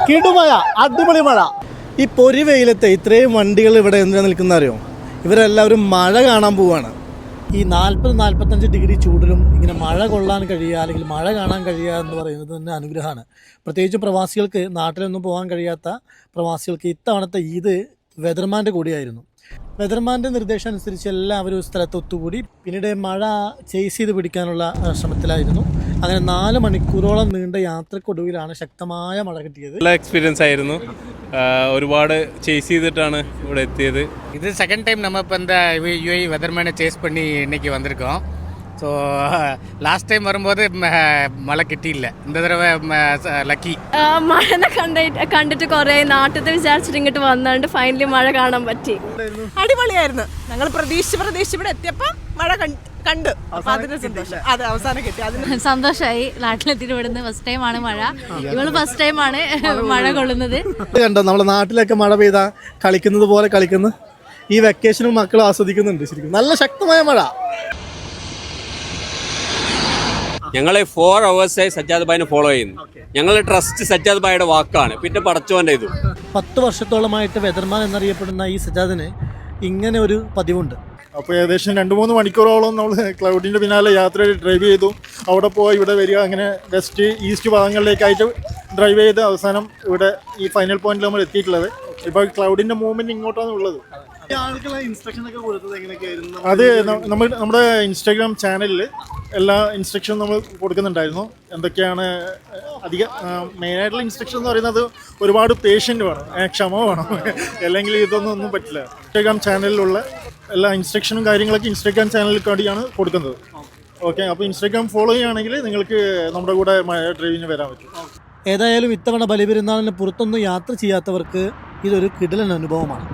കിടുമഴ, അടിപൊളി മഴ. ഈ പൊരി വെയിലത്തെ ഇത്രയും വണ്ടികൾ ഇവിടെ എന്തിനാ നിൽക്കുന്ന അറിയോ? ഇവരെല്ലാവരും മഴ കാണാൻ പോവാണ്. ഈ 40-45 ഡിഗ്രി ചൂടിലും ഇങ്ങനെ മഴ കൊള്ളാൻ കഴിയുക അല്ലെങ്കിൽ മഴ കാണാൻ കഴിയുക എന്ന് പറയുന്നത് തന്നെ അനുഗ്രഹമാണ്. പ്രത്യേകിച്ച് പ്രവാസികൾക്ക്, നാട്ടിലൊന്നും പോകാൻ കഴിയാത്ത പ്രവാസികൾക്ക് ഇത്തവണത്തെ ഈദ് വെതർമാൻ്റെ കൂടിയായിരുന്നു. വെതർമാൻ്റെ നിർദ്ദേശം അനുസരിച്ച് എല്ലാവരും സ്ഥലത്ത് ഒത്തുകൂടി പിന്നീട് മഴ ചേസ് ചെയ്ത് പിടിക്കാനുള്ള ശ്രമത്തിലായിരുന്നു. അങ്ങനെ 4 മണിക്കൂറോളം നീണ്ട യാത്രക്കൊടുവിലാണ് ശക്തമായ മഴ കിട്ടിയത്. നല്ല എക്സ്പീരിയൻസ് ആയിരുന്നു. ഒരുപാട് ചേസ് ചെയ്തിട്ടാണ് ഇവിടെ എത്തിയത്. ഇത് സെക്കൻഡ് ടൈം நம்ம இப்போ இந்த யுஏஇ வெதர்மேனை சேஸ் பண்ணி இன்னைக்கு வந்திருக்கோம். ஸோ லாஸ்ட் டைம் வரும்போது മഴ കിട്ടിയില്ല. இந்த தடவை ലക്കി. മഴ കണ്ടിട്ട് കുറേ നാട്ടിൽ വിചാരിച്ചിട്ട് ഇങ്ങോട്ട് വന്നാണ്ട് ഫൈനലി മഴ കാണാൻ പറ്റി. അടിപൊളിയായിരുന്നു. ഞങ്ങൾ പ്രതീക്ഷിച്ച് ഇവിടെ എത്തിയപ്പോൾ മഴ കണ്ടു. അതിന് സന്തോഷം. അതെ, അവസാനം കിട്ടി. അതിന് സന്തോഷമായി. നാട്ടിലെത്തിയിട്ട് ഇവിടുന്ന് ഫസ്റ്റ് ടൈമാണ് മഴ. ഇവള് ഫസ്റ്റ് ടൈമാണ് മഴ കൊള്ളുന്നത്. കണ്ടോ, നമ്മുടെ നാട്ടിലൊക്കെ മഴ പെയ്താ കളിക്കുന്നത് പോലെ കളിക്കുന്നു. ഈ വെക്കേഷനും മക്കൾ ആസ്വദിക്കുന്നുണ്ട്. ശരിക്കും നല്ല ശക്തമായ മഴ. ഞങ്ങൾ 4 hours സജ്ജാദ് ഭായിനെ ഫോളോ ചെയ്യുന്നു. ഞങ്ങളുടെ ട്രസ്റ്റ് സജ്ജാദ് ഭായിയുടെ വാക്കാണ്, പിന്നെ പടച്ചോൻ്റെ ഇതും. 10 വർഷത്തോളമായിട്ട് വെതർമാൻ എന്നറിയപ്പെടുന്ന ഈ സജ്ജാദിന് ഇങ്ങനെ ഒരു പതിവുണ്ട്. അപ്പോൾ ഏകദേശം 2-3 മണിക്കൂറോളം നമ്മൾ ക്ലൗഡിൻ്റെ പിന്നാലെ യാത്ര ഡ്രൈവ് ചെയ്തു. അവിടെ പോയി ഇവിടെ വരിക, അങ്ങനെ വെസ്റ്റ് ഈസ്റ്റ് ഭാഗങ്ങളിലേക്കായിട്ട് ഡ്രൈവ് ചെയ്ത് അവസാനം ഇവിടെ ഈ ഫൈനൽ പോയിന്റിൽ നമ്മൾ എത്തിയിട്ടുള്ളത്. ഇപ്പോൾ ക്ലൗഡിൻ്റെ മൂവ്മെൻറ്റ് ഇങ്ങോട്ടാണ് ഉള്ളത്. അത് നമ്മുടെ ഇൻസ്റ്റാഗ്രാം ചാനലിൽ എല്ലാ ഇൻസ്ട്രക്ഷനും നമ്മൾ കൊടുക്കുന്നുണ്ടായിരുന്നു. എന്തൊക്കെയാണ് മെയിനായിട്ടുള്ള ഇൻസ്ട്രക്ഷൻ എന്ന് പറയുന്നത് ഒരുപാട് പേഷ്യൻ്റ് വേണം, ക്ഷമ വേണം, അല്ലെങ്കിൽ ഒന്നും പറ്റില്ല. ഇൻസ്റ്റാഗ്രാം ചാനലിലുള്ള എല്ലാ ഇൻസ്ട്രക്ഷനും കാര്യങ്ങളൊക്കെ ഇൻസ്റ്റാഗ്രാം ചാനലിൽ കൂടിയാണ് കൊടുക്കുന്നത്. ഓക്കെ, അപ്പോൾ ഇൻസ്റ്റാഗ്രാം ഫോളോ ചെയ്യുകയാണെങ്കിൽ നിങ്ങൾക്ക് നമ്മുടെ കൂടെ ഡ്രൈവിങ്ങിന് വരാൻ പറ്റും. ഏതായാലും ഇത്തവണ ബലിപെരുന്നാളിന് പുറത്തൊന്നും യാത്ര ചെയ്യാത്തവർക്ക് ഇതൊരു കിടിലൻ അനുഭവമാണ്.